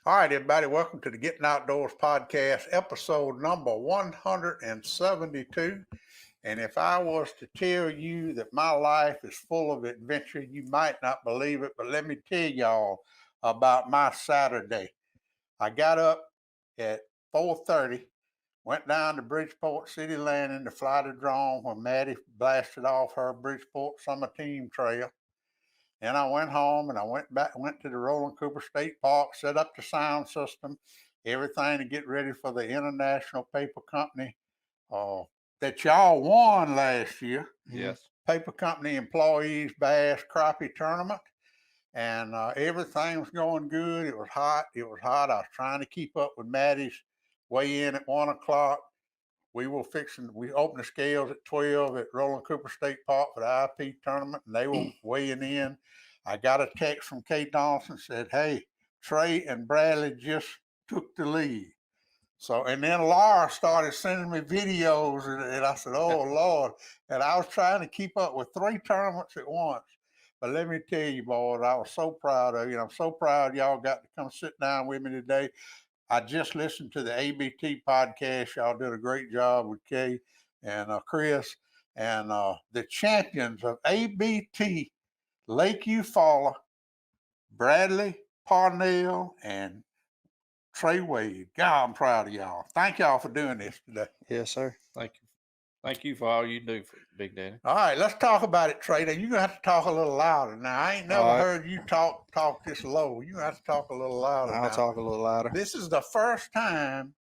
All right, everybody, welcome to the Gettin Outdoors podcast, episode number 172. And if I was to tell you that my life is full of adventure, you might not believe it, but let me tell y'all about my Saturday. I got up at 4:30, went down to Bridgeport City Landing to fly the drone when Maddie blasted off her Bridgeport Summer Team Trail. And I went home and I went to the Roland Cooper State Park, set up the sound system, everything to get ready for the International Paper Company that y'all won last year. Yes. Paper Company Employees Bass Crappie Tournament. And everything was going good. It was hot. I was trying to keep up with Maddie's weigh in at 1 o'clock. We opened the scales at 12 at Roland Cooper State Park for the IP tournament, and they were weighing in. I got a text from Kay Donaldson, said, "Hey, Trey and Bradley just took the lead." So, and then Laura started sending me videos, and I said, "Oh, Lord." And I was trying to keep up with 3 tournaments at once. But let me tell you, boys, I was so proud of you. I'm so proud y'all got to come sit down with me today. I just listened to the ABT podcast. Y'all did a great job with Kay and Chris. And the champions of ABT, Lake Eufaula, Bradley, Parnell, and Trey Wade. God, I'm proud of y'all. Thank y'all for doing this today. Yes, sir. Thank you. Thank you for all you do for Big Daddy. All right, let's talk about it, Trey. Now, you're going to have to talk a little louder. Now, I ain't never heard you talk this low. You're going to have to talk a little louder. I'll talk a little louder. This is the first time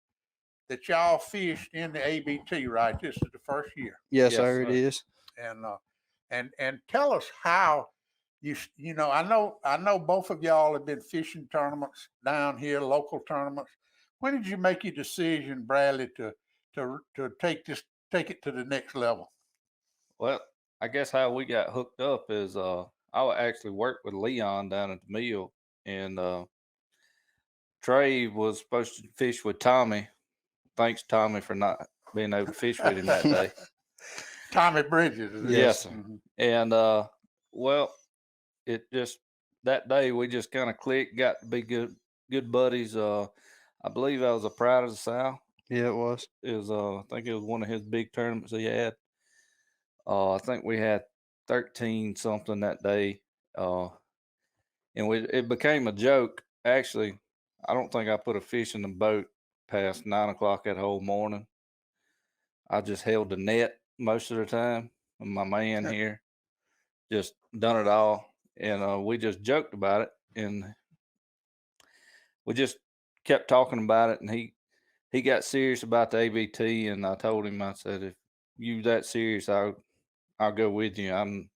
that y'all fished in the ABT, right? This is the first year. Yes, sir, it is. And tell us how you know, I know both of y'all have been fishing tournaments down here, local tournaments. When did you make your decision, Bradley, to take it to the next level? Well, I guess how we got hooked up is I actually worked with Leon down at the mill, and Trey was supposed to fish with Tommy. Thanks, Tommy, for not being able to fish with him that day. Tommy Bridges. Yes. Mm-hmm. And well, it just that day we just kind of clicked, got to be good buddies. I believe I was a Pride of the South. Yeah, it was. It was I think it was one of his big tournaments he had. I think we had 13 something that day, and it became a joke. Actually, I don't think I put a fish in the boat past 9 o'clock that whole morning. I just held the net most of the time. And my man here just done it all, and we just joked about it, and we just kept talking about it. And he got serious about the ABT, and I told him, I said, if you that serious, I'll go with you. I'm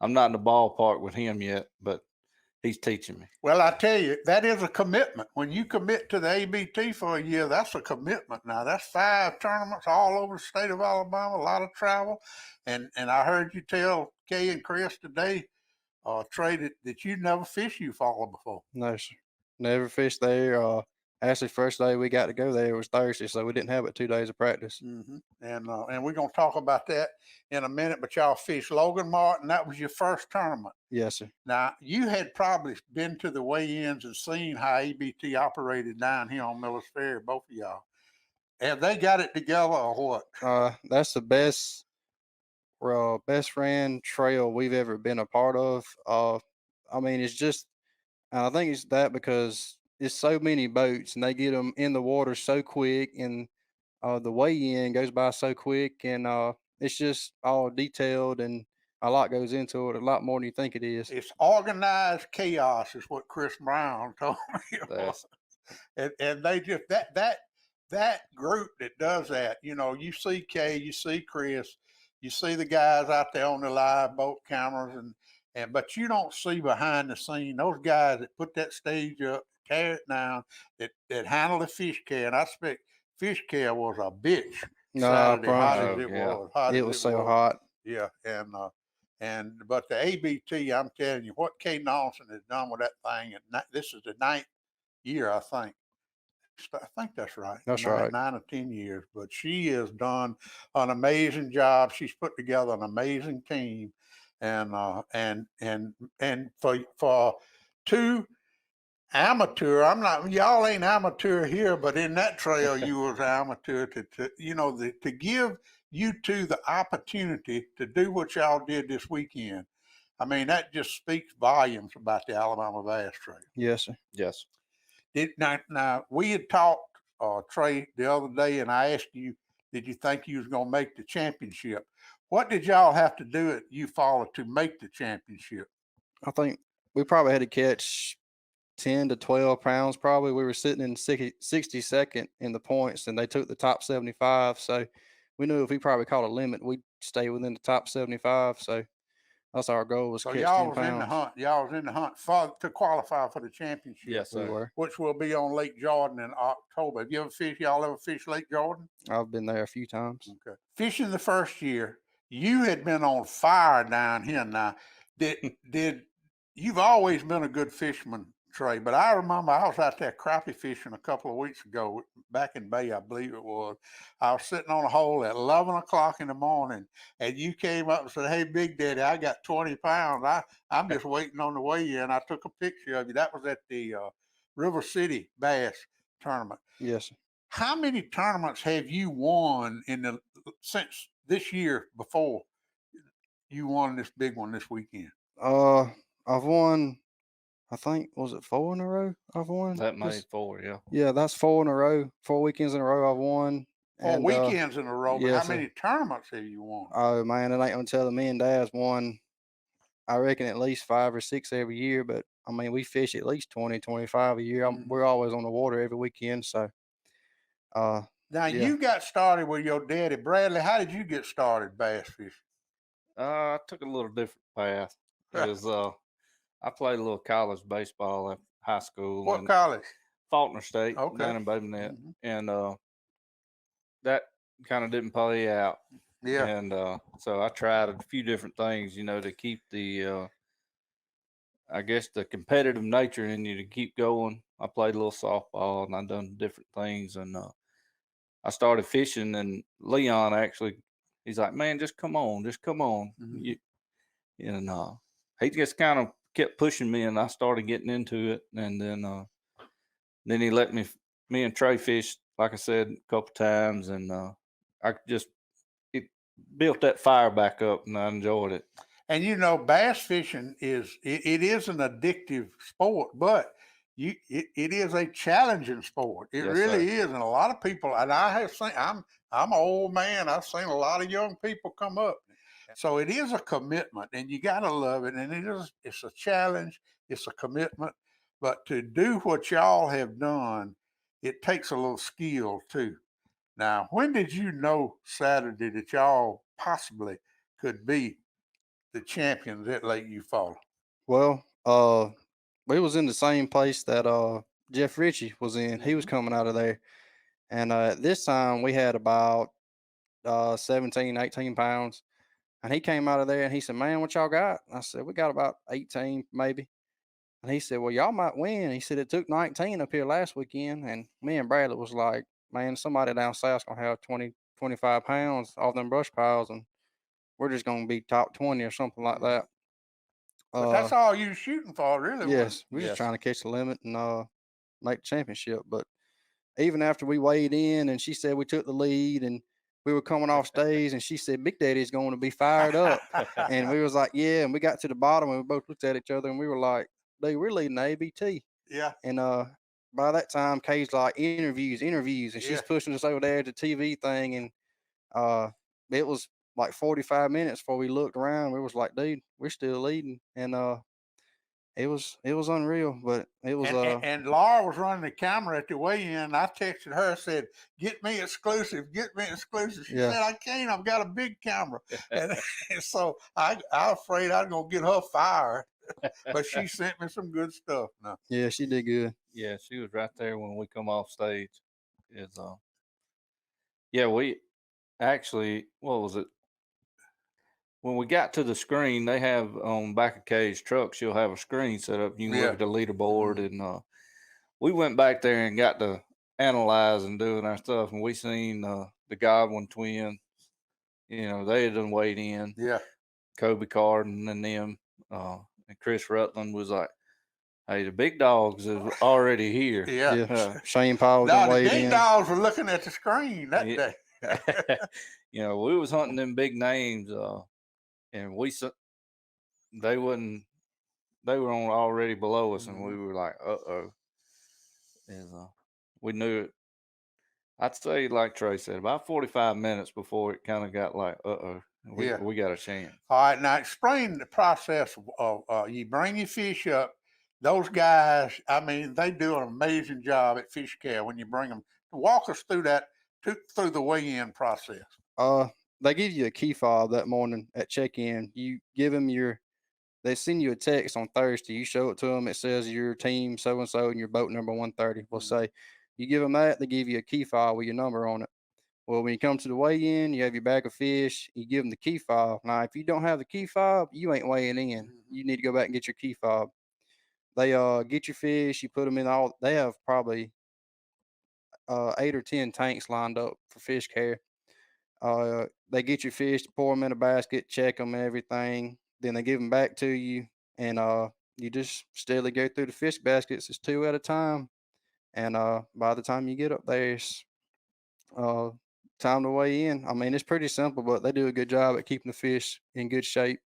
not in the ballpark with him yet, but he's teaching me. Well, I tell you, that is a commitment. When you commit to the ABT for a year, that's a commitment. Now, that's 5 tournaments all over the state of Alabama, a lot of travel. And I heard you tell Kay and Chris today, Trey, that you never fished Eufaula before. No, sir. Never fished there. Actually, first day we got to go there was Thursday, so we didn't have but 2 days of practice. Mm-hmm. And we're going to talk about that in a minute, but y'all fished Logan Martin. That was your first tournament. Yes, sir. Now, you had probably been to the weigh-ins and seen how ABT operated down here on Miller's Ferry, both of y'all. Have they got it together or what? That's the best friend trail we've ever been a part of. I mean, it's just, I think it's that because it's so many boats and they get them in the water so quick, and the weigh-in goes by so quick, and it's just all detailed, and a lot goes into it, a lot more than you think it is. It's organized chaos is what Chris Brown told me. And they just, that group that does that, you know, you see Kay, you see Chris, you see the guys out there on the live boat cameras, but you don't see behind the scene those guys that put that stage up, tear it down, that handle the fish care. And I expect fish care was a bitch. No, Saturday, hot as it was. It was so hot. Yeah, but the ABT, I'm telling you, what Kay Donaldson has done with that thing, and this is the 9th year, I think. I think that's right. That's right. 9 or 10 years, but she has done an amazing job. She's put together an amazing team, and for 2 amateur. I'm not. Y'all ain't amateur here, but in that trail, you was amateur to give you two the opportunity to do what y'all did this weekend. I mean, that just speaks volumes about the Alabama Bass Trail. Yes, sir. Yes. Now we had talked, Trey, the other day, and I asked you, did you think you was going to make the championship? What did y'all have to do at Eufaula to make the championship? I think we probably had to catch 10 to 12 pounds. Probably we were sitting in 62nd in the points, and they took the top 75. So we knew if we probably caught a limit, we'd stay within the top 75. So that's our goal, was So catch y'all 10 was in the pounds. hunt. Y'all was in the hunt to qualify for the championship. Yes, We sir. were. Which will be on Lake Jordan in October. Have you ever fished? Y'all ever fished Lake Jordan? I've been there a few times. Okay. Fishing the first year, you had been on fire down here. Now, did you've always been a good fisherman, Trey? But I remember I was out there crappie fishing a couple of weeks ago back in Bay, I believe it was. I was sitting on a hole at 11 o'clock in the morning, and you came up and said, "Hey, Big Daddy, I got 20 pounds. I'm just waiting on the weigh in." I took a picture of you. That was at the River City Bass tournament. Yes, sir. How many tournaments have you won since this year before you won this big one this weekend? I've won, I think, was it 4 in a row I've won? That made 4, yeah. Yeah, that's 4 in a row. 4 weekends in a row I've won. 4 weekends in a row, but yes, how many tournaments have you won? Oh man, it ain't gonna tell. Me and Dad's won, I reckon, at least 5 or 6 every year. But I mean, we fish at least 20, 25 a year. We're always on the water every weekend. So, Now yeah. you got started with your daddy, Bradley. How did you get started bass fishing? I took a little different path. Is I played a little college baseball at high school. What in college? Faulkner State, Okay. down in Baby Net, and that kind of didn't play out. Yeah. And so I tried a few different things, to keep the, I guess, the competitive nature in you to keep going. I played a little softball and I done different things, and I started fishing. And Leon actually, he's like, "Man, just come on, just come on." And he just kind of kept pushing me, and I started getting into it. And then he let me and Trey fish, like I said, a couple times, and I just it built that fire back up, and I enjoyed it. And bass fishing it is an addictive sport, but it is a challenging sport. It Yes, really sir. is, and a lot of people. And I have seen. I'm an old man. I've seen a lot of young people come up. So it is a commitment, and you gotta love it. And it's a challenge. It's a commitment. But to do what y'all have done, it takes a little skill too. Now, when did you know Saturday that y'all possibly could be the champions at Lake Eufaula? Well, we was in the same place that Jeff Ritchie was in. He was coming out of there, and this time we had about 17, 18 pounds. And he came out of there and he said, "Man, what y'all got?" I said, "We got about 18, maybe." And he said, "Well, y'all might win." He said, "It took 19 up here last weekend." And me and Bradley was like, "Man, somebody down south's gonna have 20, 25 pounds off them brush piles, and we're just gonna be top 20 or something like that." But that's all you shooting for, really. Yes, we're just trying to catch the limit and make the championship. But even after we weighed in and she said we took the lead and we were coming off stage and she said, "Big Daddy's going to be fired up." And we was like, "Yeah." And we got to the bottom and we both looked at each other and we were like, "Dude, we're leading the ABT." Yeah. And by that time, Kay's like, interviews. And she's pushing us over there to the TV thing. And it was like 45 minutes before we looked around. We was like, "Dude, we're still leading." And it was unreal, but it was and Laura was running the camera at the weigh-in. I texted her, said, "Get me exclusive, get me exclusive." She said, "I can't, I've got a big camera." and so I was afraid I was gonna get her fired. But she sent me some good stuff now. Yeah, she did good. Yeah, she was right there when we come off stage. Yeah, we actually, what was it? When we got to the screen, they have on back of Kay's truck, she'll have a screen set up. You can look at the leaderboard, and we went back there and got to analyze and doing our stuff, and we seen the Godwin twins. They had done weighed in. Yeah. Kobe Carden and them, and Chris Rutland was like, Hey, the big dogs is already here. Yeah. Yeah, Shane Powell No, done the weighed big in. dogs were looking at the screen that Yeah. day. You know, we was hunting them big names, and they wouldn't. They were on already below us, and we were like, "Uh-oh!" And we knew it. I'd say, like Trey said, about 45 minutes before it kind of got like, "Uh-oh, Yeah. we got a chance." All right, now explain the process of you bring your fish up. Those guys, I mean, they do an amazing job at Fish Care when you bring them. Walk us through that, through the weigh-in process. They give you a key fob that morning at check-in. You give them they send you a text on Thursday. You show it to them. It says your team so and so and your boat number 130. We'll say you give them that. They give you a key fob with your number on it. Well, when you come to the weigh-in, you have your bag of fish. You give them the key fob. Now, if you don't have the key fob, you ain't weighing in. You need to go back and get your key fob. They get your fish. You put them in all. They have probably 8 or 10 tanks lined up for fish care. They get your fish, pour them in a basket, check them and everything. Then they give them back to you, and you just steadily go through the fish baskets. It's 2 at a time, and by the time you get up there, it's uh, time to weigh in. I mean, it's pretty simple, but they do a good job at keeping the fish in good shape.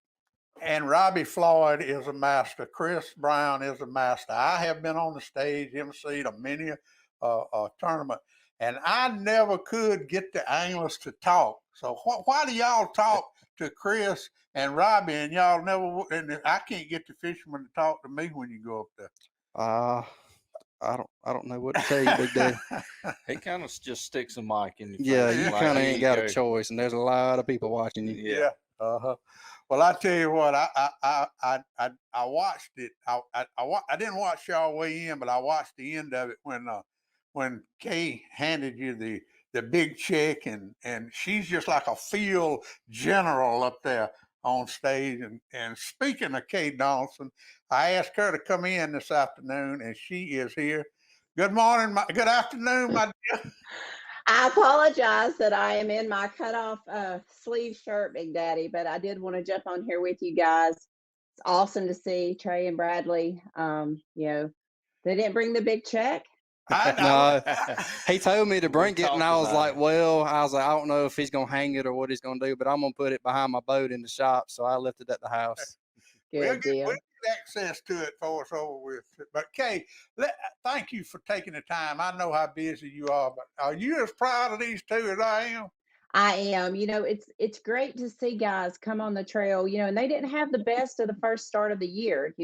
And Robbie Floyd is a master. Chris Brown is a master. I have been on the stage, emceed a many tournament, and I never could get the anglers to talk. So why do y'all talk to Chris and Robbie, and y'all never? And I can't get the fishermen to talk to me when you go up there. I don't know what to tell you, Big Daddy. He kind of just sticks a mic in your face. Yeah, you like, kind of "Here ain't you got go." a choice, and there's a lot of people watching you. Yeah. Uh-huh. Well, I tell you what, I watched it. I didn't watch y'all weigh in, but I watched the end of it when Kay handed you the big check, and she's just like a field general up there on stage. And speaking of Kay Donaldson, I asked her to come in this afternoon, and she is here. Good morning, good afternoon, my dear. I apologize that I am in my cutoff sleeve shirt, Big Daddy, but I did want to jump on here with you guys. It's awesome to see Trey and Bradley. They didn't bring the big check. No, he told me to We bring it, and talked I was about like, it. well, I don't know if he's gonna hang it or what he's gonna do, but I'm gonna put it behind my boat in the shop, so I left it at the house. Good deal. We'll get access to it for us over with. But Kay, thank you for taking the time. I know how busy you are, but are you as proud of these two as I am? I am. It's great to see guys come on the trail, and they didn't have the best of the first start of the year.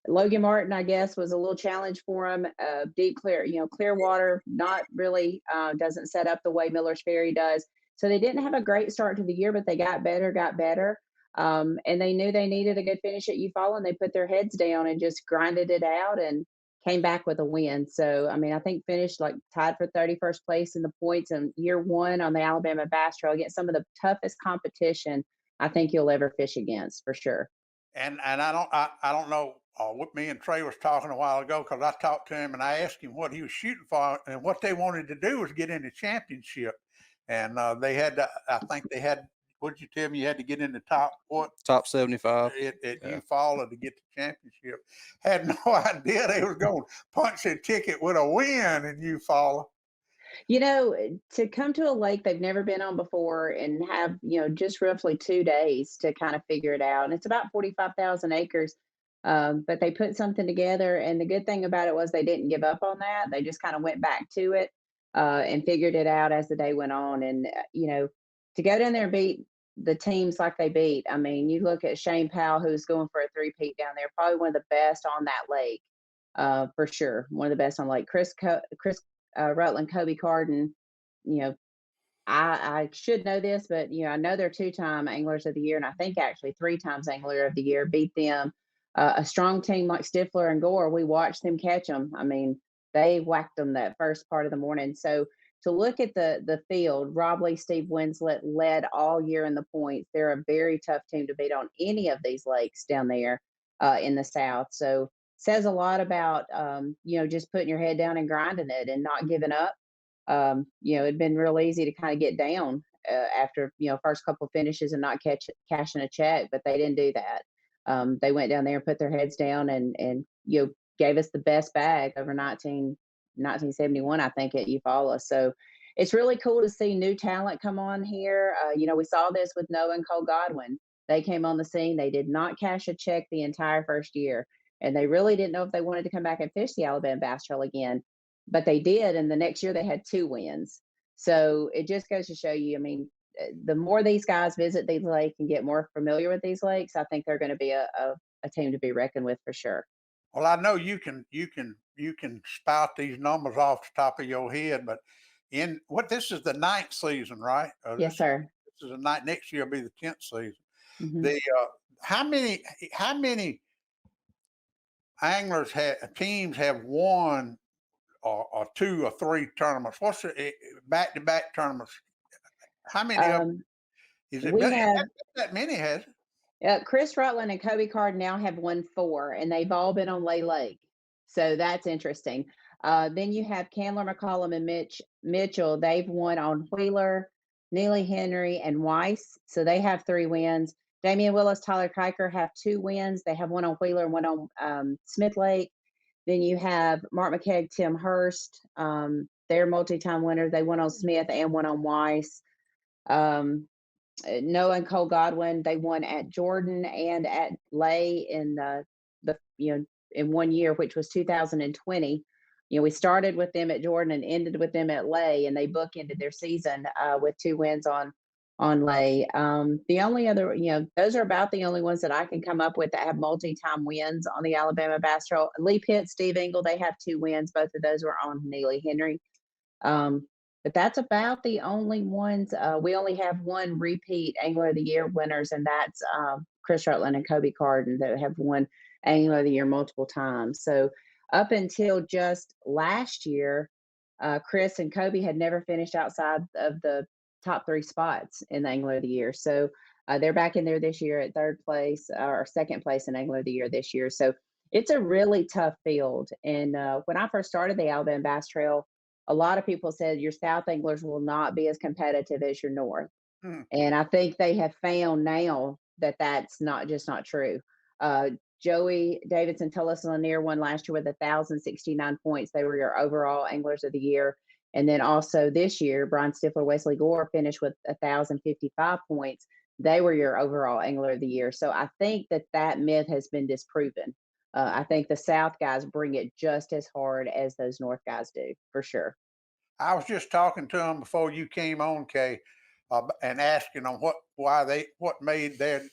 Logan Martin, I guess, was a little challenge for them. Deep clear, clear water, not really doesn't set up the way Miller's Ferry does. So they didn't have a great start to the year, but they got better. And they knew they needed a good finish at Eufaula, and they put their heads down and just grinded it out and came back with a win. So, I mean, I think finished like tied for 31st place in the points in year one on the Alabama Bass Trail against some of the toughest competition I think you'll ever fish against, for sure. And I don't know. What me and Trey was talking a while ago, because I talked to him and I asked him what he was shooting for, and what they wanted to do was get in the championship. And they had to, I think they had. What did you tell me? You had to get in the Top 75. at Eufaula to get the championship. Had no idea they was going to punch their ticket with a win in Eufaula. To come to a lake they've never been on before and have, just roughly 2 days to kind of figure it out. And it's about 45,000 acres. But they put something together. And the good thing about it was they didn't give up on that. They just kind of went back to it and figured it out as the day went on. And, to go down there and beat the teams like they beat, I mean, you look at Shane Powell, who's going for a three-peat down there, probably one of the best on that lake, for sure. One of the best on lake. Chris Rutland, Kobe Carden, you know, I should know this, but I know they're 2-time anglers of the year, and I think actually 3 times angler of the year. Beat them. A strong team like Stifler and Gore, we watched them catch them. I mean, they whacked them that first part of the morning. So to look at the field, Rob Lee, Steve Winslet led all year in the points. They're a very tough team to beat on any of these lakes down there in the South. So says a lot about just putting your head down and grinding it and not giving up. It'd been real easy to kind of get down after first couple finishes and not cashing a check, but they didn't do that. They went down there and put their heads down and gave us the best bag over 1971, I think, at Eufaula. So it's really cool to see new talent come on here. We saw this with Noah and Cole Godwin. They came on the scene. They did not cash a check the entire first year, and they really didn't know if they wanted to come back and fish the Alabama Bass Trail again, but they did. And the next year they had 2 wins. So it just goes to show you, I mean, the more these guys visit these lakes and get more familiar with these lakes, I think they're going to be a team to be reckoned with for sure. Well, I know you can spout these numbers off the top of your head, but this is the 9th season, right? Yes, sir. This is the ninth. Next year will be the 10th season. Mhm. The how many anglers teams have won or 2 or 3 tournaments? What's the back-to-back tournaments? How many of them? Um, Is it we have that many? Has it? Chris Rutland and Kobe Card now have won 4, and they've all been on Lay Lake. So that's interesting. Then you have Candler, McCollum, and Mitchell. They've won on Wheeler, Neely Henry, and Weiss. So they have 3 wins. Damian Willis, Tyler Kiker have 2 wins. They have one on Wheeler and one on Smith Lake. Then you have Mark McKeag, Tim Hurst. They're multi-time winners. They won on Smith and one on Weiss. Noah and Cole Godwin, they won at Jordan and at Lay in in one year, which was 2020. We started with them at Jordan and ended with them at Lay, and they bookended their season with 2 wins on Lay. The only other, those are about the only ones that I can come up with that have multi-time wins on the Alabama Bass Trail. Lee Pitt, Steve Engel, they have 2 wins. Both of those were on Neely Henry. But that's about the only ones. We only have 1 repeat Angler of the Year winners, and that's Chris Rutland and Kobe Carden that have won Angler of the Year multiple times. So up until just last year, Chris and Kobe had never finished outside of the top 3 spots in the Angler of the Year. So they're back in there this year at 3rd place or 2nd place in Angler of the Year this year. So it's a really tough field. And when I first started the Alabama Bass Trail, a lot of people said your South anglers will not be as competitive as your North. Hmm. And I think they have found now that that's not true. Joey Davidson, Tullis Lanier won last year with 1,069 points. They were your overall anglers of the year. And then also this year, Brian Stifler, Wesley Gore finished with 1,055 points. They were your overall angler of the year. So I think that myth has been disproven. I think the South guys bring it just as hard as those North guys do, for sure. I was just talking to them before you came on, Kay, and asking them what made them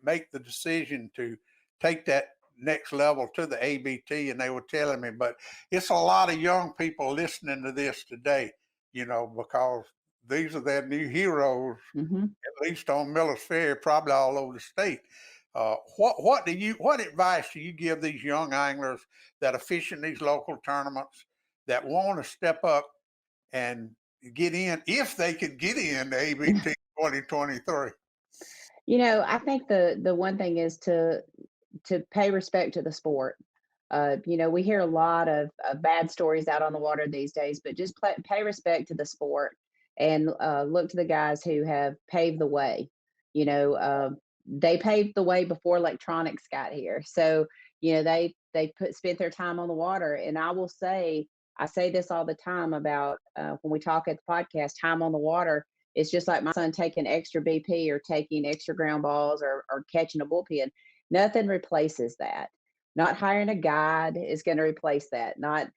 make the decision to take that next level to the ABT, and they were telling me, but it's a lot of young people listening to this today, because these are their new heroes, at least on Miller's Ferry, probably all over the state. What advice do you give these young anglers that are fishing these local tournaments that want to step up and get in, if they could get in the ABT 2023? I think the one thing is to pay respect to the sport. We hear a lot of bad stories out on the water these days, but just pay respect to the sport and look to the guys who have paved the way. They paved the way before electronics got here. So, they spent their time on the water. And I say this all the time about when we talk at the podcast, time on the water. It's just like my son taking extra BP or taking extra ground balls or catching a bullpen. Nothing replaces that. Not hiring a guide is going to replace that. Not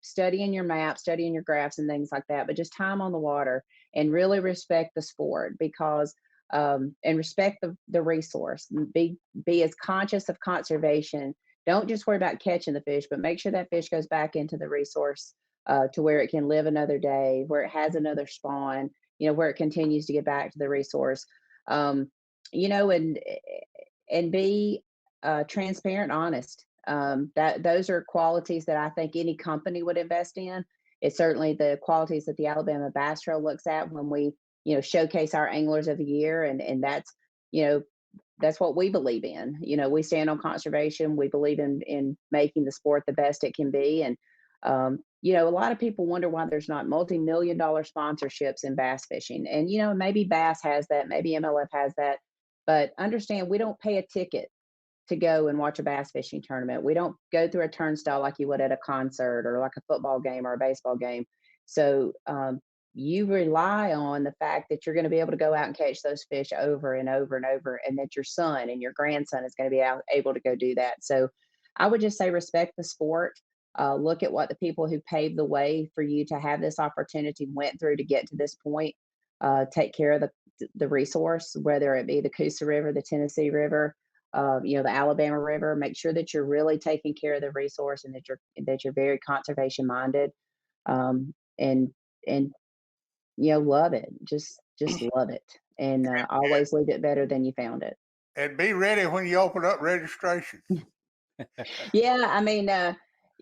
studying your map, studying your graphs and things like that, but just time on the water and really respect the sport because and respect the resource. Be as conscious of conservation. Don't just worry about catching the fish, but make sure that fish goes back into the resource to where it can live another day, where it has another spawn, where it continues to get back to the resource. And be transparent, honest. Those are qualities that I think any company would invest in. It's certainly the qualities that the Alabama Bass Trail looks at when we, showcase our anglers of the year, and that's what we believe in. We stand on conservation. We believe in making the sport the best it can be, and a lot of people wonder why there's not multi-million-dollar sponsorships in bass fishing. And maybe Bass has that, maybe MLF has that, but understand we don't pay a ticket to go and watch a bass fishing tournament. We don't go through a turnstile like you would at a concert or like a football game or a baseball game. So you rely on the fact that you're going to be able to go out and catch those fish over and over and over, and that your son and your grandson is going to be able to go do that. So I would just say respect the sport. Look at what the people who paved the way for you to have this opportunity went through to get to this point. Take care of the resource, whether it be the Coosa River, the Tennessee River, the Alabama River. Make sure that you're really taking care of the resource and that you're very conservation minded, and and love it. Just love it, and always leave it better than you found it. And be ready when you open up registration. Yeah, I mean,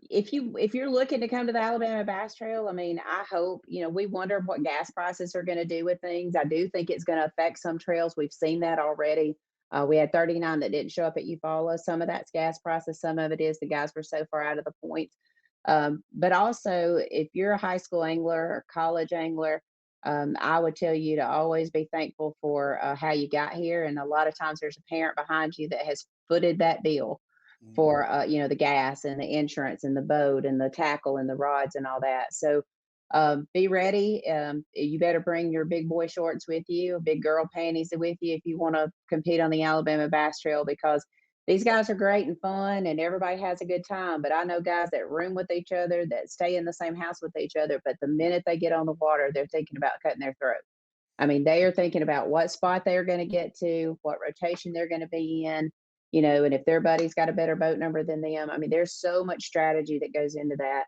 if you're looking to come to the Alabama Bass Trail, I mean, I hope, we wonder what gas prices are going to do with things. I do think it's going to affect some trails. We've seen that already. We had 39 that didn't show up at Eufaula. Some of that's gas prices. Some of it is the guys were so far out of the point. But also, if you're a high school angler or college angler, I would tell you to always be thankful for how you got here. And a lot of times there's a parent behind you that has footed that bill for the gas and the insurance and the boat and the tackle and the rods and all that. So be ready. You better bring your big boy shorts with you, big girl panties with you if you want to compete on the Alabama Bass Trail, because these guys are great and fun and everybody has a good time. But I know guys that room with each other, that stay in the same house with each other, but the minute they get on the water, they're thinking about cutting their throat. I mean, they are thinking about what spot they're going to get to, what rotation they're going to be in, and if their buddy's got a better boat number than them. I mean, there's so much strategy that goes into that.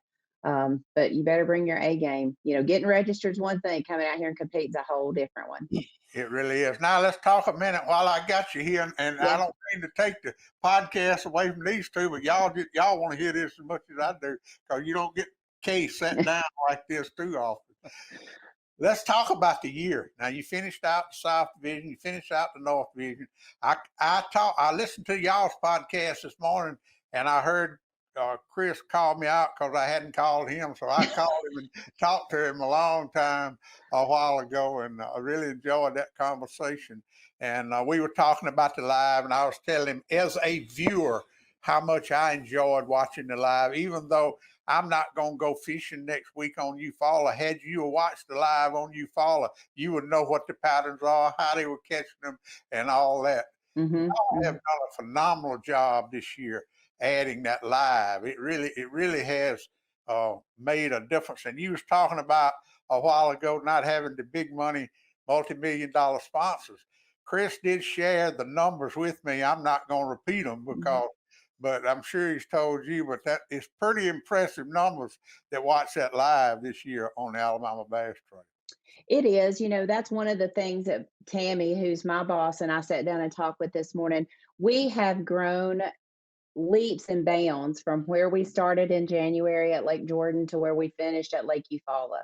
But you better bring your A game. Getting registered is one thing, coming out here and competing is a whole different one. It really is. Now let's talk a minute while I got you here, and Yeah. I don't mean to take the podcast away from these two, but y'all want to hear this as much as I do, because you don't get Kay sat down like this too often. Let's talk about the year. Now you finished out the South Division, you finished out the North Division. I listened to y'all's podcast this morning, and I heard Chris call me out because I hadn't called him, so I called him and talked to him a long time a while ago, and I really enjoyed that conversation. And we were talking about the live, and I was telling him as a viewer how much I enjoyed watching the live, even though I'm not going to go fishing next week on Eufaula. Had you watched the live on Eufaula, you would know what the patterns are, how they were catching them, and all that. Mm-hmm. Y'all have done a phenomenal job this year adding that live. It really has made a difference. And you was talking about a while ago not having the big money, multi-million-dollar sponsors. Chris did share the numbers with me. I'm not going to repeat them because but I'm sure he's told you, but that is pretty impressive numbers that watch that live this year on the Alabama Bass Trail. It is, that's one of the things that Tammy, who's my boss, and I sat down and talked with this morning. We have grown leaps and bounds from where we started in January at Lake Jordan to where we finished at Lake Eufaula.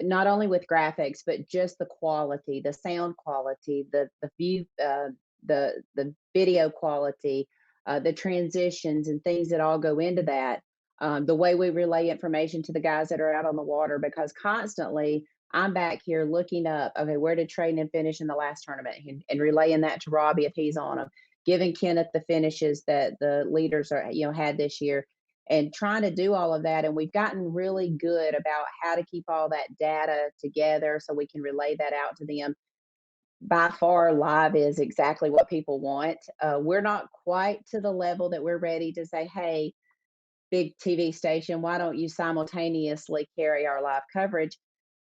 Not only with graphics, but just the quality, the sound quality, the view, the video quality, the transitions and things that all go into that. The way we relay information to the guys that are out on the water, because constantly I'm back here looking up, okay, where did Trey finish in the last tournament, and relaying that to Robbie if he's on them, giving Kenneth the finishes that the leaders are, had this year, and trying to do all of that. And we've gotten really good about how to keep all that data together so we can relay that out to them. By far, live is exactly what people want. We're not quite to the level that we're ready to say, hey, big TV station, why don't you simultaneously carry our live coverage?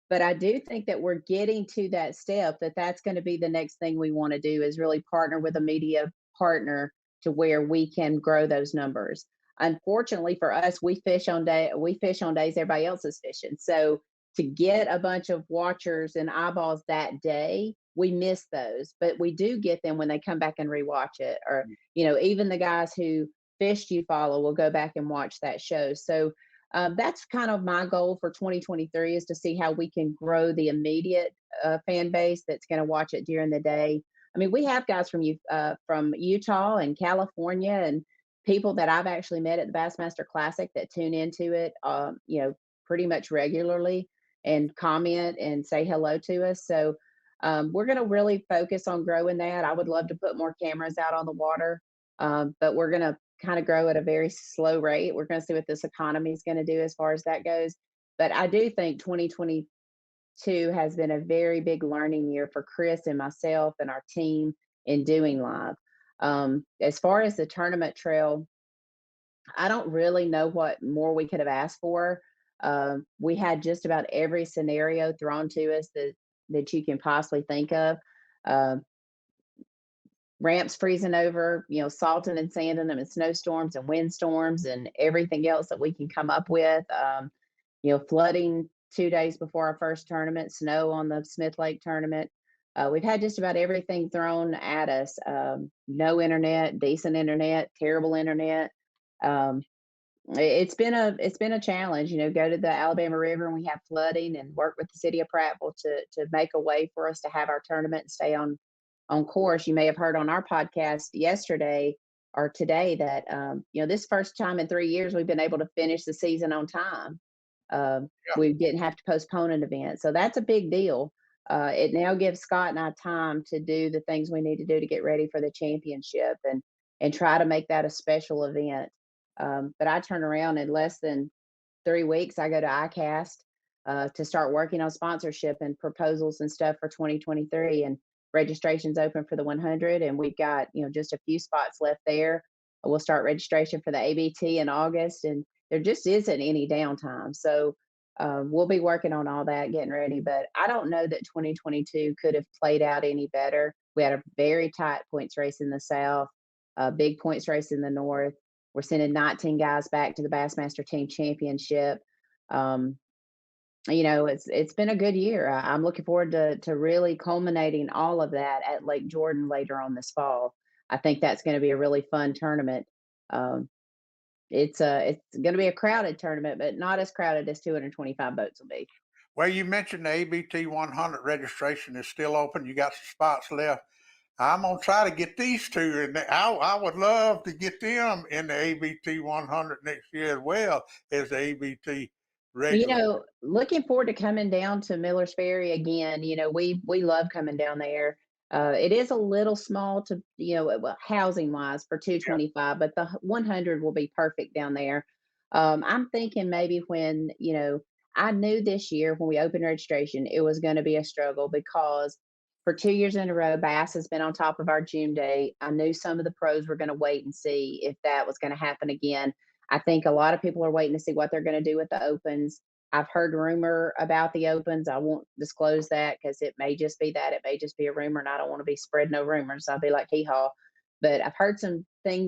But I do think that we're getting to that step, that's going to be the next thing we want to do, is really partner with a media partner to where we can grow those numbers. Unfortunately for us, we fish on days everybody else is fishing. So to get a bunch of watchers and eyeballs that day, we miss those, but we do get them when they come back and rewatch it. Or, even the guys who fished Eufaula will go back and watch that show. So that's kind of my goal for 2023, is to see how we can grow the immediate fan base that's going to watch it during the day. I mean, we have guys from Utah and California, and people that I've actually met at the Bassmaster Classic that tune into it, pretty much regularly, and comment and say hello to us. So we're going to really focus on growing that. I would love to put more cameras out on the water. But we're going to kind of grow at a very slow rate. We're going to see what this economy is going to do as far as that goes. But I do think 2022 has been a very big learning year for Chris and myself and our team in doing live. As far as the tournament trail, I don't really know what more we could have asked for. We had just about every scenario thrown to us that you can possibly think of. Uh, Ramps freezing over, salting and sanding them, and snowstorms and windstorms and everything else that we can come up with. Flooding 2 days before our first tournament, snow on the Smith Lake tournament. We've had just about everything thrown at us. No internet, decent internet, terrible internet. Um, it's been a challenge. Go to the Alabama River and we have flooding, and work with the city of Prattville to make a way for us to have our tournament and stay on course. You may have heard on our podcast yesterday or today that this first time in 3 years we've been able to finish the season on time. Yeah. We didn't have to postpone an event, so that's a big deal. It now gives Scott and I time to do the things we need to do to get ready for the championship and try to make that a special event. But I turn around in less than 3 weeks. I go to ICAST to start working on sponsorship and proposals and stuff for 2023. And registration's open for the 100, and we've got just a few spots left there. We'll start registration for the ABT in August, and there just isn't any downtime. So we'll be working on all that, getting ready. But I don't know that 2022 could have played out any better. We had a very tight points race in the South, a big points race in the North. We're sending 19 guys back to the Bassmaster Team Championship. It's been a good year. I'm looking forward to really culminating all of that at Lake Jordan later on this fall. I think that's going to be a really fun tournament. It's going to be a crowded tournament, but not as crowded as 225 boats will be. Well, you mentioned the ABT 100 registration is still open. You got some spots left. I'm gonna try to get these two, and I would love to get them in the ABT 100 next year as well as the ABT regular. Looking forward to coming down to Miller's Ferry again. We love coming down there. It is a little small to housing wise for 225, but the 100 will be perfect down there. I'm thinking maybe when I knew this year when we opened registration it was going to be a struggle because for 2 years in a row Bass has been on top of our June date. I knew some of the pros were going to wait and see if that was going to happen again. I think a lot of people are waiting to see what they're going to do with the opens. I've heard rumor about the opens. I won't disclose that because it may just be that. It may just be a rumor, and I don't want to be spreading no rumors. I'll be like hee haw. But I've heard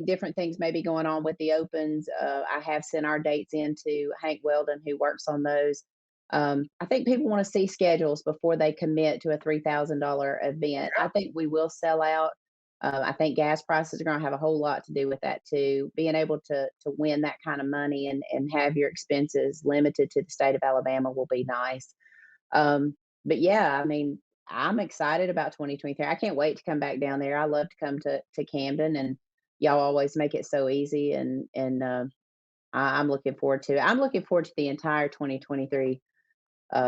different things may be going on with the opens. I have sent our dates in to Hank Weldon, who works on those. I think people want to see schedules before they commit to a $3,000 event. I think we will sell out. I think gas prices are going to have a whole lot to do with that too. Being able to win that kind of money and have your expenses limited to the state of Alabama will be nice. But yeah, I mean, I'm excited about 2023. I can't wait to come back down there. I love to come to Camden, and y'all always make it so easy. And I'm looking forward to it. I'm looking forward to the entire 2023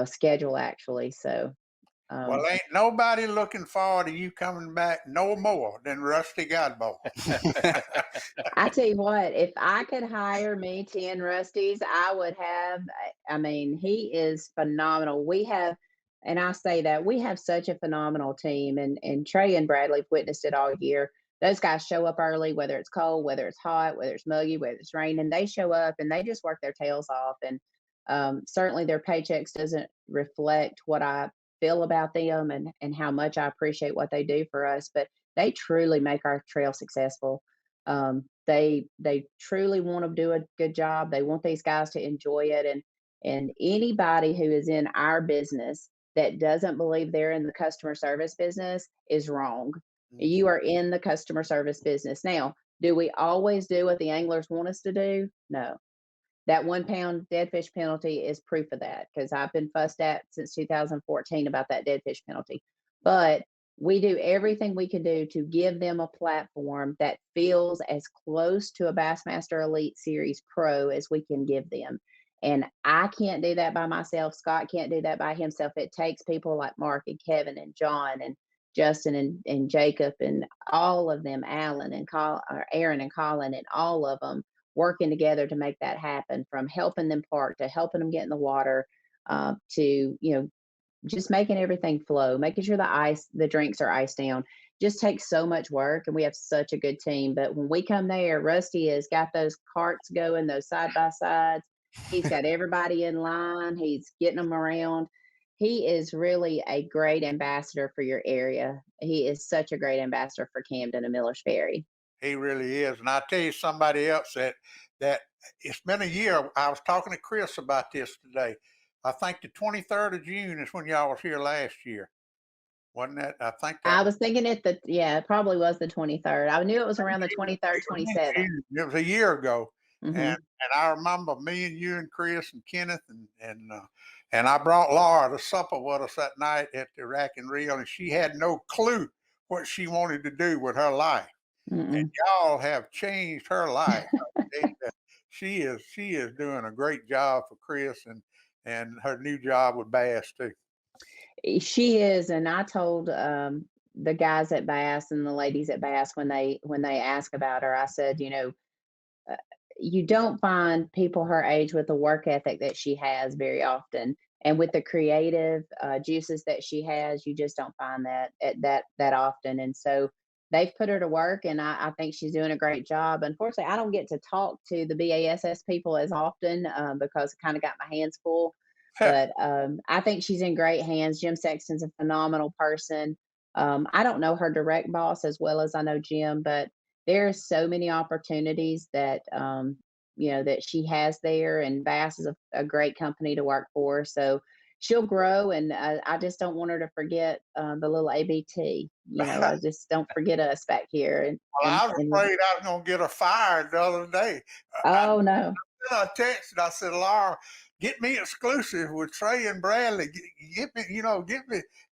schedule actually. So. Well, ain't nobody looking forward to you coming back no more than Rusty Godbolt. I tell you what, if I could hire me 10 Rusties, I would have. I mean, he is phenomenal. And I say that we have such a phenomenal team, and Trey and Bradley have witnessed it all year. Those guys show up early, whether it's cold, whether it's hot, whether it's muggy, whether it's raining. They show up and they just work their tails off. And certainly their paychecks doesn't reflect what I feel about them and how much I appreciate what they do for us, but they truly make our trail successful. They truly want to do a good job. They want these guys to enjoy it, and anybody who is in our business that doesn't believe they're in the customer service business is wrong. You are in the customer service business. Now, do we always do what the anglers want us to do? No. That 1 pound dead fish penalty is proof of that because I've been fussed at since 2014 about that dead fish penalty. But we do everything we can do to give them a platform that feels as close to a Bassmaster Elite Series Pro as we can give them. And I can't do that by myself. Scott can't do that by himself. It takes people like Mark and Kevin and John Justin and Jacob and all of them, Alan and Aaron and Colin and all of them working together to make that happen, from helping them park to helping them get in the water, to, just making everything flow, making sure the drinks are iced down. Just takes so much work, and we have such a good team. But when we come there, Rusty has got those carts going, those side by sides. He's got everybody in line. He's getting them around. He is really a great ambassador for your area. He is such a great ambassador for Camden and Millers Ferry. He really is. And I'll tell you somebody else that it's been a year. I was talking to Chris about this today. I think the 23rd of June is when y'all was here last year. Wasn't that? I think that I was thinking it probably was the 23rd. I knew it was around the 23rd, 27th. It was a year ago. Mhm. And I remember me and you and Chris and Kenneth and I brought Laura to supper with us that night at the Rack and Reel, and she had no clue what she wanted to do with her life. Mm-mm. And y'all have changed her life. She is doing a great job for Chris and her new job with Bass too. She is, and I told the guys at Bass and the ladies at Bass when they ask about her, I said, you don't find people her age with the work ethic that she has very often, and with the creative juices that she has, you just don't find that often. And so they've put her to work, and I think she's doing a great job. Unfortunately, I don't get to talk to the BASS people as often because I kind of got my hands full. But I think she's in great hands. Jim Sexton's a phenomenal person. I don't know her direct boss as well as I know Jim, but there's so many opportunities that that she has there, and Bass is a great company to work for. So she'll grow, and I just don't want her to forget the little ABT. I just don't forget us back here. Well, I was afraid I was going to get her fired the other day. Oh no! I texted. I said, Laura, get me exclusive with Trey and Bradley. Get me.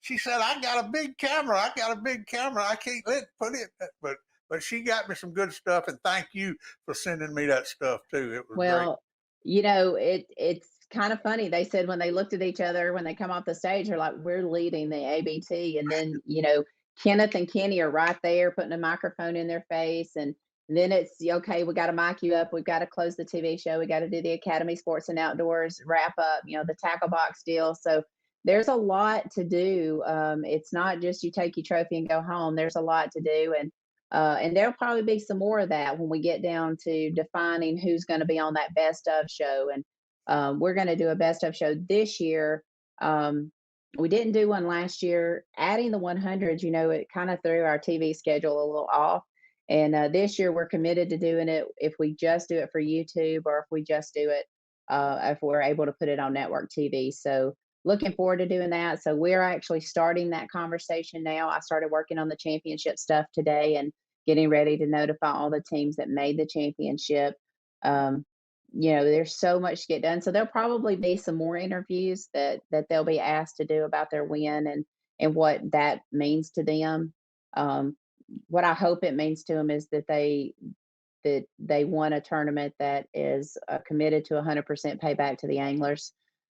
She said, I got a big camera. I can't put it. But she got me some good stuff, and thank you for sending me that stuff too. It was great. It's kind of funny. They said when they looked at each other when they come off the stage, they're like, "We're leading the ABT," and then Kenneth and Kenny are right there putting a microphone in their face, and then it's okay. We got to mic you up. We've got to close the TV show. We got to do the Academy Sports and Outdoors wrap up. The tackle box deal. So there's a lot to do. It's not just you take your trophy and go home. There's a lot to do, and there'll probably be some more of that when we get down to defining who's going to be on that best of show. And we're going to do a best of show this year. We didn't do one last year. Adding the 100s, it kind of threw our TV schedule a little off. And this year we're committed to doing it if we just do it for YouTube, or if we just do it if we're able to put it on network TV. So looking forward to doing that. So we're actually starting that conversation now. I started working on the championship stuff today and getting ready to notify all the teams that made the championship. There's so much to get done. So there'll probably be some more interviews that they'll be asked to do about their win and what that means to them. What I hope it means to them is that they won a tournament that is committed to 100% payback to the anglers.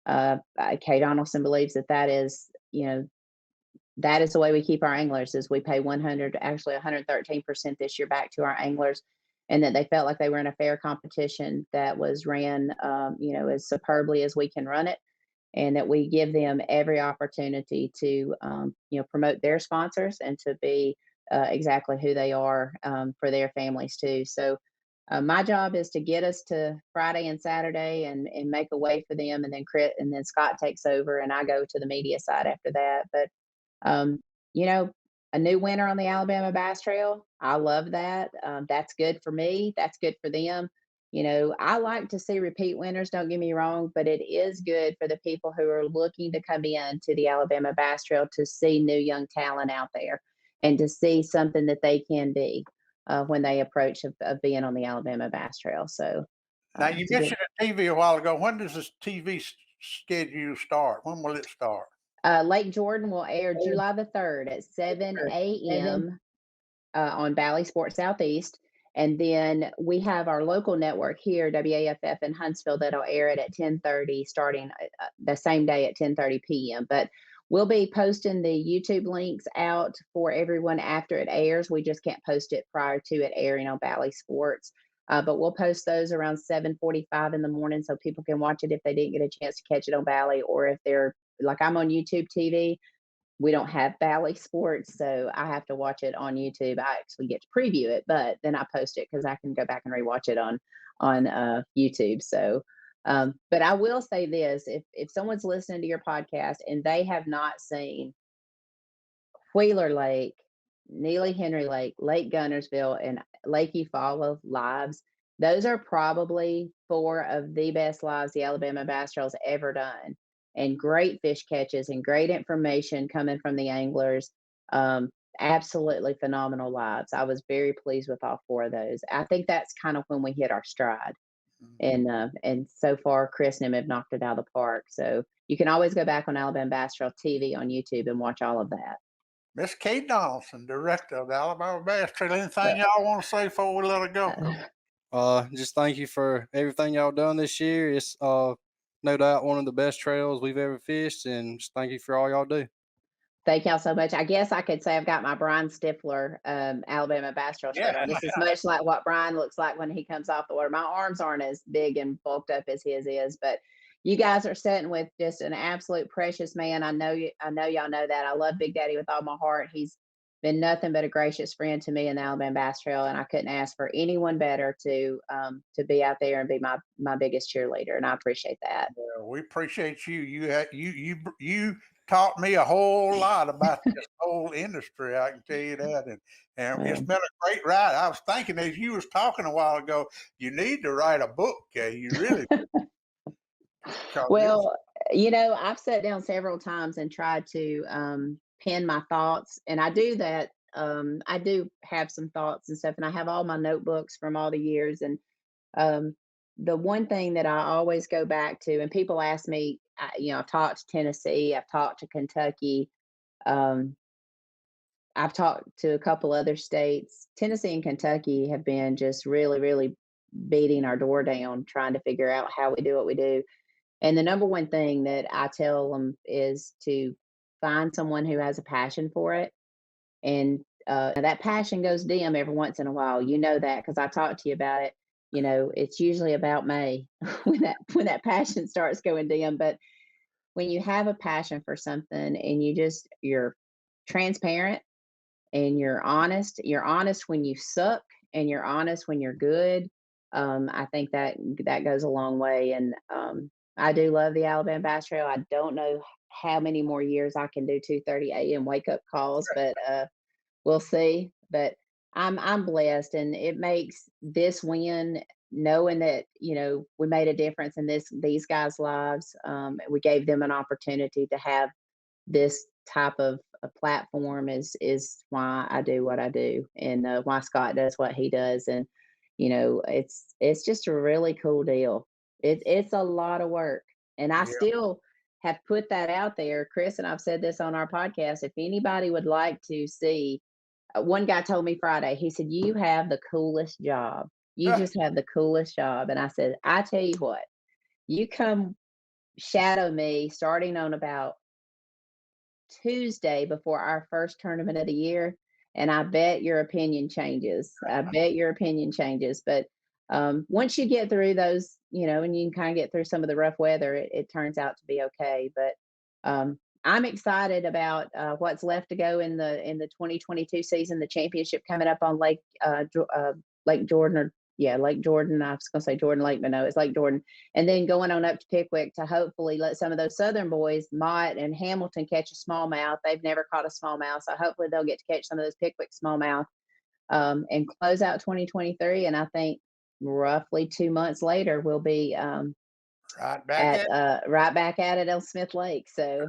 Kay Donaldson believes that is, that is the way we keep our anglers, is we pay 113% this year back to our anglers, and that they felt like they were in a fair competition that was ran, as superbly as we can run it, and that we give them every opportunity to, promote their sponsors and to be exactly who they are for their families too. So my job is to get us to Friday and Saturday and make a way for them, and then Scott takes over, and I go to the media side after that. But a new winner on the Alabama Bass Trail, I love that. That's good for me. That's good for them. I like to see repeat winners, don't get me wrong, but it is good for the people who are looking to come in to the Alabama Bass Trail to see new young talent out there and to see something that they can be when they approach of being on the Alabama Bass Trail. So now you mentioned TV a while ago. When does this TV schedule start? When will it start? Lake Jordan will air July the 3rd at 7 a.m. On Valley Sports Southeast. And then we have our local network here, WAFF in Huntsville, that'll air it at 10:30, starting the same day at 10:30 p.m. But we'll be posting the YouTube links out for everyone after it airs. We just can't post it prior to it airing on Valley Sports. But we'll post those around 7:45 in the morning so people can watch it if they didn't get a chance to catch it on Valley, or if they're like I'm on YouTube TV. We don't have Valley Sports, so I have to watch it on YouTube. I actually get to preview it, but then I post it because I can go back and rewatch it on YouTube. So, but I will say this: if someone's listening to your podcast and they have not seen Wheeler Lake, Neely Henry Lake, Lake Gunnersville, and Lake Eufaula lives, those are probably four of the best lives the Alabama Bass Trail's ever done. And great fish catches and great information coming from the anglers. Absolutely phenomenal lives. I was very pleased with all four of those. I think that's kind of when we hit our stride. And so far, Chris and him have knocked it out of the park. So you can always go back on Alabama Bass Trail TV on YouTube and watch all of that. Miss Kay Donaldson, director of the Alabama Bass Trail. Anything y'all want to say before we let it go? Just thank you for everything y'all done this year. It's no doubt one of the best trails we've ever fished, and just thank you for all y'all do. Thank y'all so much. I guess I could say I've got my Brian Stifler Alabama Bass Trail shirt on. This is much like what Brian looks like when he comes off the water. My arms aren't as big and bulked up as his is, but you guys are sitting with just an absolute precious man. I know y'all know that. I love Big Daddy with all my heart. He's been nothing but a gracious friend to me in the Alabama Bass Trail, and I couldn't ask for anyone better to be out there and be my biggest cheerleader, and I appreciate that. Well, we appreciate you. You taught me a whole lot about this whole industry. I can tell you that, and it's been a great ride. I was thinking as you was talking a while ago, you need to write a book, Kay. You really. Well, I've sat down several times and tried to pen my thoughts, and I do that. I do have some thoughts and stuff, and I have all my notebooks from all the years. And the one thing that I always go back to, and people ask me, I've talked to Tennessee, I've talked to Kentucky, I've talked to a couple other states. Tennessee and Kentucky have been just really, really beating our door down, trying to figure out how we do what we do. And the number one thing that I tell them is to find someone who has a passion for it. And that passion goes dim every once in a while. You know that because I talked to you about it. It's usually about May when that passion starts going dim. But when you have a passion for something and you're transparent and you're honest when you suck and you're honest when you're good. I think that goes a long way. And I do love the Alabama Bass Trail. I don't know how many more years I can do 2:30 a.m. wake up calls, but we'll see. But I'm blessed, and it makes this win knowing that we made a difference in these guys' lives. We gave them an opportunity to have this type of a platform is why I do what I do, and why Scott does what he does. And it's just a really cool deal. It's a lot of work, and I still have put that out there. Chris and I've said this on our podcast. If anybody would like to see, one guy told me Friday, he said, "You have the coolest job. You just have the coolest job." And I said, "I tell you what, you come shadow me starting on about Tuesday before our first tournament of the year, and I bet your opinion changes. I bet your opinion changes." But once you get through those, and you can kind of get through some of the rough weather, it turns out to be okay. But I'm excited about what's left to go in the 2022 season. The championship coming up on Lake Jordan, Lake Jordan. I was going to say Jordan Lake, but no, it's Lake Jordan. And then going on up to Pickwick to hopefully let some of those Southern boys, Mott and Hamilton, catch a smallmouth. They've never caught a smallmouth, so hopefully they'll get to catch some of those Pickwick smallmouth and close out 2023. And I think roughly 2 months later we'll be right back at it on Smith Lake. So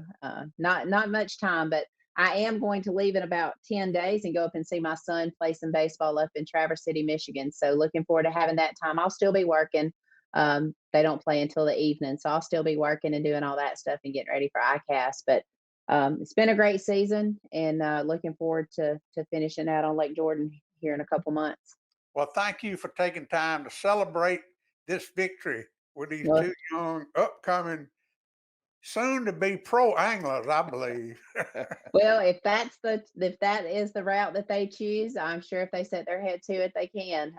not much time, but I am going to leave in about 10 days and go up and see my son play some baseball up in Traverse City, Michigan. So looking forward to having that time. I'll still be working. They don't play until the evening, so I'll still be working and doing all that stuff and getting ready for ICAST. But it's been a great season, and looking forward to finishing out on Lake Jordan here in a couple months. Well, thank you for taking time to celebrate this victory with these two young upcoming soon to be pro anglers, I believe. Well, if that is the route that they choose, I'm sure if they set their head to it, they can.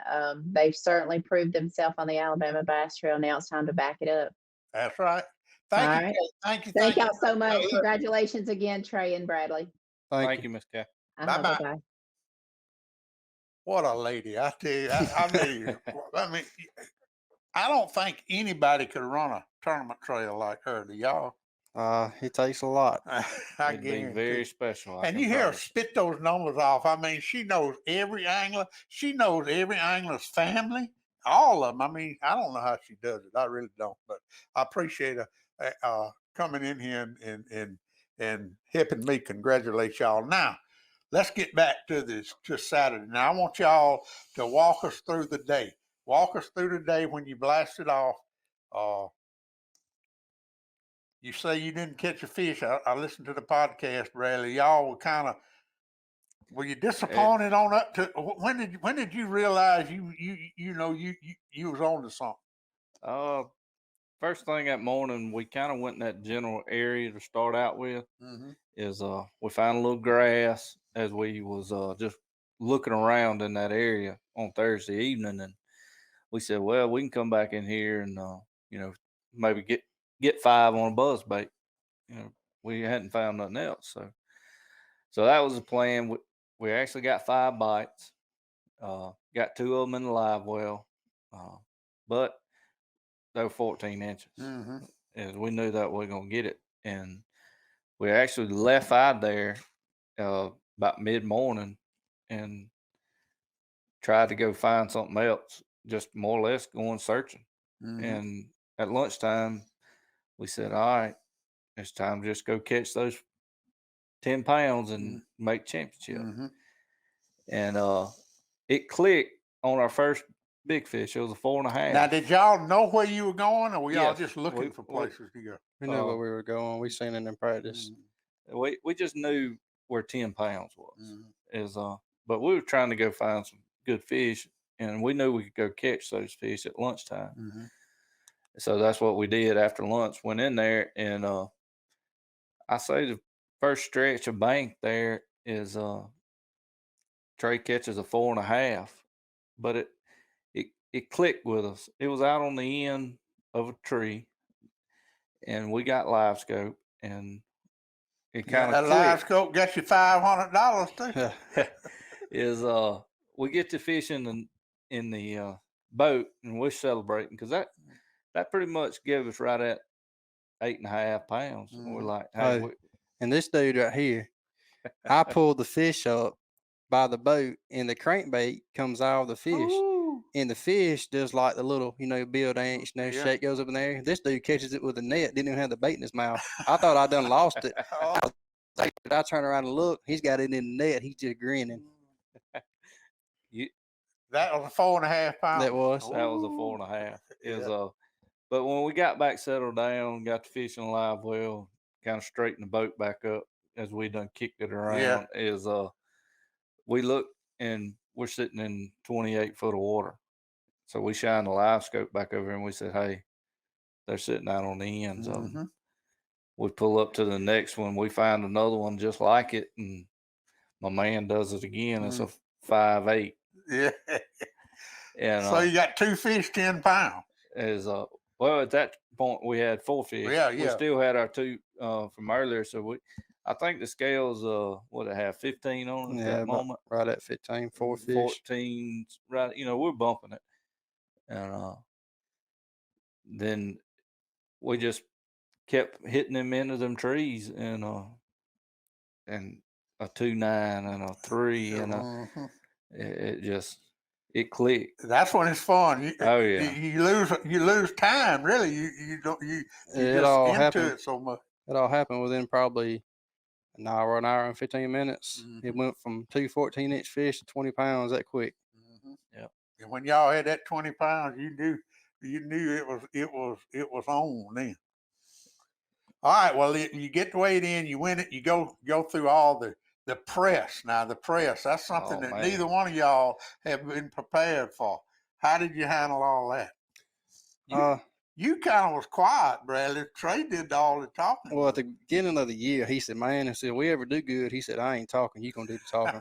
They've certainly proved themselves on the Alabama Bass Trail. Now it's time to back it up. That's right. All Thank you. right. Kay. Thank you. Thank y'all so you. much. Congratulations again, Trey and Bradley. Thank Thank you. you, Miss Kay. Bye-bye. Bye-bye. What a lady, I tell you. I mean, I don't think anybody could run a tournament trail like her. Do y'all? It takes a lot. I It'd be guarantee. very special. I And can you hear her promise. spit those numbers off. I mean, she knows every angler. She knows every angler's family, all of them. I mean, I don't know how she does it. I really don't. But I appreciate her coming in here and helping me congratulate y'all. Now, let's get back to this to Saturday. Now, I want y'all to walk us through the day. Walk us through the day when you blasted off. You say you didn't catch a fish. I listened to the podcast, Bradley. Y'all were you disappointed on up to when did you realize you was on to something? First thing that morning, we kind of went in that general area to start out with. Mm-hmm. Is we found a little grass as we was just looking around in that area on Thursday evening, and we said, well, we can come back in here and maybe get 5 on a buzz bait. We hadn't found nothing else, so that was the plan. We actually got 5 bites. Got 2 of them in the live well, but they were 14 inches, Mm-hmm. and we knew that we were gonna get it. And we actually left out there about mid morning and tried to go find something else, just more or less going searching. Mm-hmm. And at lunchtime, we said, all right, it's time to just go catch those 10 pounds and make championship. Mm-hmm. And it clicked on our first big fish. It was a 4.5. Now, did y'all know where you were going, or were y'all Yes, just looking for places to go? We knew where we were going. We seen it in practice. We just knew where 10 pounds was. Mm-hmm. But we were trying to go find some good fish, and we knew we could go catch those fish at lunchtime. Mm-hmm. So that's what we did after lunch. Went in there, and I say the first stretch of bank there is Trey catches a 4.5, but it clicked with us. It was out on the end of a tree, and we got live scope, and it kind of that live scope got you $500 too. Is we get to fish in the boat, and we're celebrating because that pretty much gave us right at 8.5 pounds. And we're like, hey, and this dude right here, I pulled the fish up by the boat, and the crankbait comes out of the fish. Ooh. And the fish does like the little, bill dance, shake goes up in there. This dude catches it with a net, didn't even have the bait in his mouth. I thought I done lost it. I turn around and look, he's got it in the net. He's just grinning. That was a 4.5 pound. That was a 4.5. But when we got back settled down, got the fish in the live well, kind of straightened the boat back up as we done kicked it around, we looked and we're sitting in 28 foot of water. So we shined the live scope back over and we said, hey, they're sitting out on the ends of them. We pull up to the next one. We find another one just like it. And my man does it again. It's a 5.8. Yeah. And so you got 2 fish, 10 pounds. Well, at that point we had 4 fish. Yeah. We still had our 2 from earlier. So I think the scales, what it have 15 on it at that moment. Right at 15, 4 fish. 14, right? We're bumping it. And then we just kept hitting them into them trees, and a 2.9 and a 3 and it clicked. That's when it's fun. You lose time, really. You don't just into it so much. It all happened within probably an hour and 15 minutes. It went from 2 14-inch fish to 20 pounds that quick. Yeah. And when y'all had that 20 pounds, you knew it was on then. All right. Well, you get to weigh it in, you win it, you go through all the press. Now the press, that's something that neither one of y'all have been prepared for. How did you handle all that? you kind of was quiet, Bradley. Trey did all the talking. Well, at the beginning of the year, he said, "Man," he said, "we ever do good," he said, "I ain't talking. You gonna do the talking."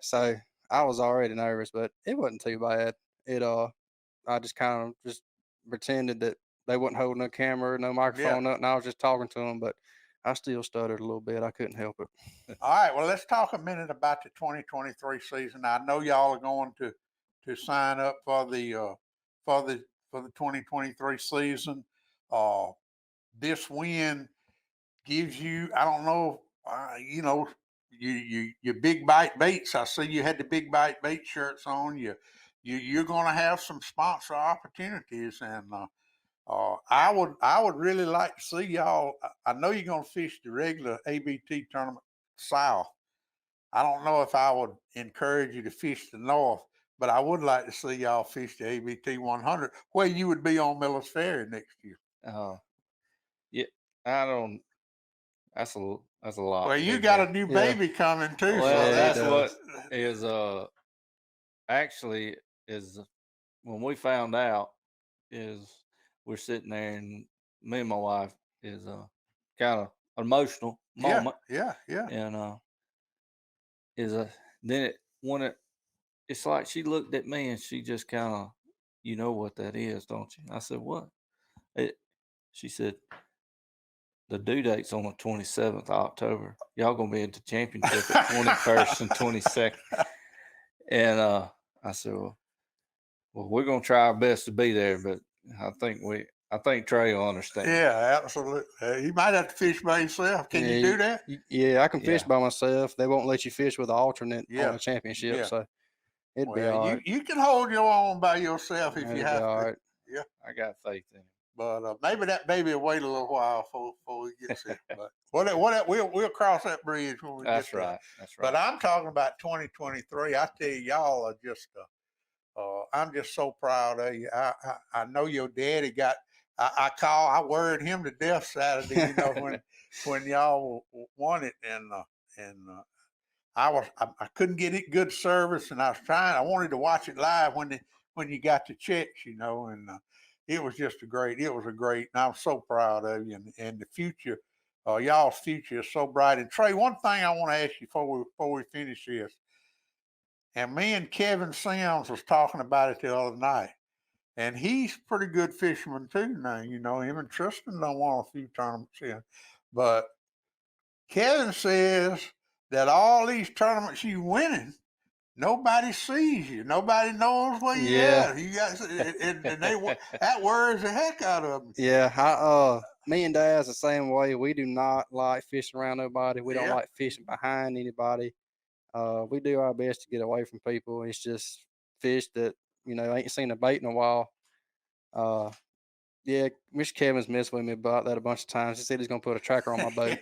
So I was already nervous, but it wasn't too bad. I just kind of just pretended that they wasn't holding no camera, no microphone, nothing. I was just talking to them, but I still stuttered a little bit. I couldn't help it. All right, well, let's talk a minute about the 2023 season. I know y'all are going to sign up for the for the 2023 season. This win gives you, I don't know, you know, your big bite baits. I see you had the big bite bait shirts on. You're going to have some sponsor opportunities, and I would really like to see y'all. I know you're going to fish the regular ABT tournament south. I don't know if I would encourage you to fish the north, but I would like to see y'all fish the ABT 100, where you would be on Miller's Ferry next year. Yeah, I don't. That's a lot. Well, you big got guy. a new baby coming too. Well, Yeah, so he that's does. what is actually is when we found out is we're sitting there and me and my wife is kind of emotional moment yeah. and is then it's like she looked at me and she just kind of, you know what that is, don't you? I said, what? She said, the due date's on the 27th of October. Y'all gonna be at the championship at 21st and 22nd. And I said, well, we're gonna try our best to be there, but I think Trey will understand. Yeah, absolutely. You might have to fish by yourself. Can you do that? Yeah, I can fish Yeah. by myself. They won't let you fish with an alternate Yeah. on the championship, Yeah. so it'd be Well, all right. you can hold your own by yourself if It'd you be have all to. right. Yeah. I got faith in him. But maybe that baby will wait a little while before he gets there. But we'll cross that bridge when we That's get there. right. That's right. But I'm talking about 2023. I tell you, y'all are just. I'm just so proud of you. I know your daddy got. I worried him to death Saturday. You know when y'all won it, and I couldn't get it good service, and I wanted to watch it live when you got the checks, you know, and it was just it was a great, and I'm so proud of you, and the future, y'all's future is so bright. And Trey, one thing I want to ask you before we finish this, and me and Kevin Sims was talking about it the other night, and he's a pretty good fisherman too now, you know, him and Tristan done won a few tournaments in, but Kevin says that all these tournaments you winning, nobody sees you. Nobody knows where you Yeah. at. You guys, and that worries the heck out of them. Yeah, me and Dad's the same way. We do not like fishing around nobody. We don't Yeah. like fishing behind anybody. We do our best to get away from people. It's just fish that ain't seen a bait in a while. Yeah, Mr. Kevin's messed with me about that a bunch of times. He said he's gonna put a tracker on my boat.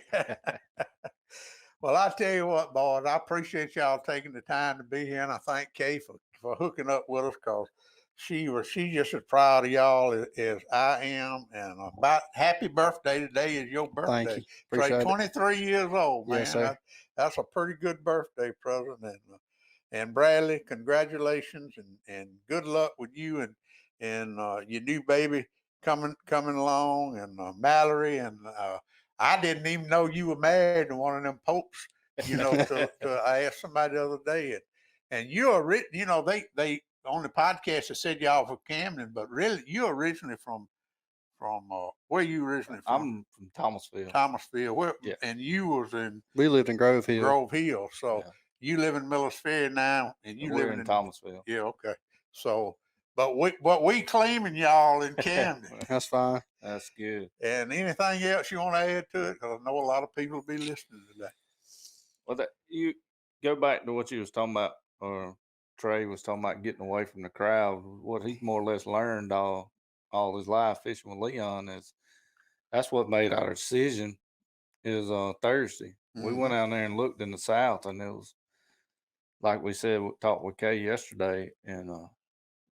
Well, I tell you what, boys, I appreciate y'all taking the time to be here, and I thank Kay for hooking up with us, because she's just as proud of y'all as I am. And about happy birthday today is your birthday. Thank you. Trey, Appreciate it. 23 years old, man. Yes, sir. That's a pretty good birthday present. And Bradley, congratulations and good luck with you and your new baby coming along, and Mallory, and I didn't even know you were married to one of them popes. You know, I asked somebody the other day, and you're you know, they on the podcast they said y'all from Camden, but really you're originally from where you originally from? I'm from Thomasville. Thomasville. Where? Yeah. And you was in We lived in Grove Hill. Grove Hill. So Yeah. you live in Miller's Ferry now, and you We're live in Thomasville. Yeah, okay. So, but we claiming y'all in Camden. That's fine. That's good. And anything else you want to add to it? Because I know a lot of people will be listening today. Well, you go back to what you was talking about, or Trey was talking about getting away from the crowd. What he's more or less learned all his life fishing with Leon is that's what made our decision is Thursday. We went out there and looked in the south, and it was like we said, we talked with Kay yesterday, and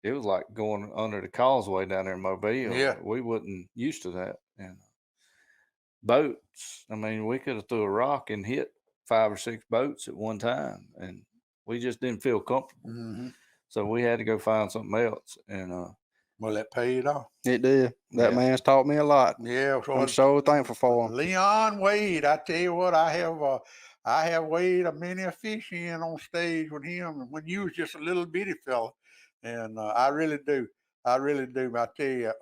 it was like going under the causeway down there in Mobile. Yeah. We wasn't used to that. And boats, I mean, we could have threw a rock and hit 5 or 6 boats at one time, and we just didn't feel comfortable. Mm-hmm. So we had to go find something else. And Well, that paid off. It did. That Yeah. man's taught me a lot. Yeah, I'm so thankful for him. Leon Wade, I tell you what, I have weighed a many a fish in on stage with him when you was just a little bitty fella, and I really do. I really do. I tell you,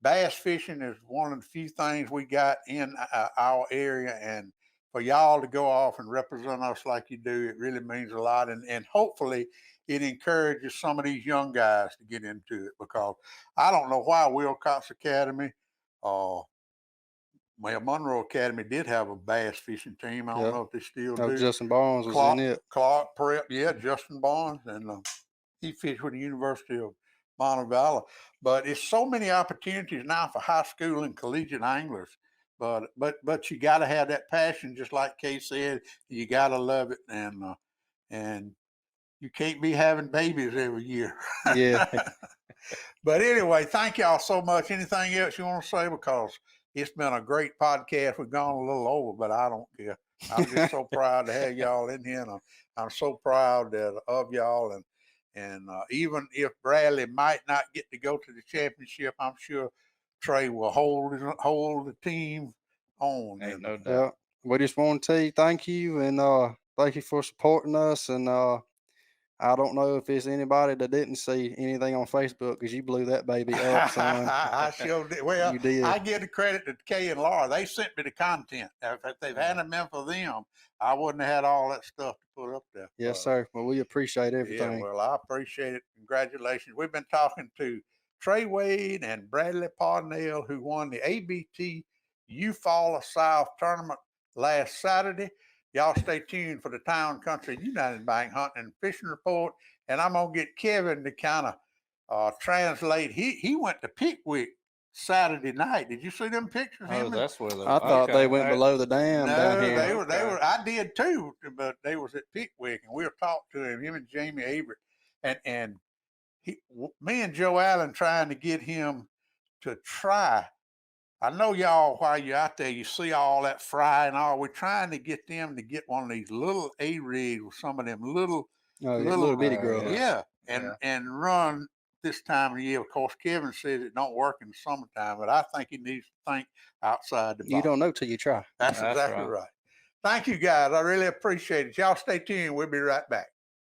bass fishing is one of the few things we got in our area, and for y'all to go off and represent us like you do, it really means a lot. And hopefully, it encourages some of these young guys to get into it, because I don't know why Wilcox Academy, well, Monroe Academy did have a bass fishing team. I don't Yeah. know if they still Oh, do. Justin Barnes was Clark, in it. Clark Prep, yeah, Justin Barnes, and he fished with the University of Montevallo. But it's so many opportunities now for high school and collegiate anglers. But you got to have that passion, just like Kay said. You got to love it, and you can't be having babies every year. Yeah. But anyway, thank y'all so much. Anything else you want to say? Because it's been a great podcast. We've gone a little over, but I don't care. I'm just so proud to have y'all in here, and I'm so proud of y'all. And even if Bradley might not get to go to the championship, I'm sure Trey will hold the team on. Ain't no doubt. Yeah. We just want to tell you thank you, and thank you for supporting us. And I don't know if it's anybody that didn't see anything on Facebook, because you blew that baby up, son. I sure did. Well, You did. I give the credit to Kay and Laura. They sent me the content. If they've hadn't been for them, I wouldn't have had all that stuff to put up there. Yes, sir. Well, we appreciate everything. Yeah, well, I appreciate it. Congratulations. We've been talking to Trey Wade and Bradley Parnell, who won the ABT Eufaula South tournament last Saturday. Y'all stay tuned for the Town Country United Bank Hunting and Fishing Report. And I'm going to get Kevin to kind of translate. He went to Pickwick Saturday night. Did you see them pictures? Oh, that's where I thought they went below the dam down No, here. they were. I did too, but they was at Pickwick, and we'll talk to him and Jamie Averett, and me and Joe Allen trying to get him to try. I know y'all, while you're out there, you see all that fry and all. We're trying to get them to get one of these little A-rigs with some of them little Little bitty girls. yeah, and run this time of year. Of course, Kevin says it don't work in the summertime, but I think he needs to think outside the box. You don't know till you try. That's exactly right. Thank you, guys. I really appreciate it. Y'all stay tuned. We'll be right back.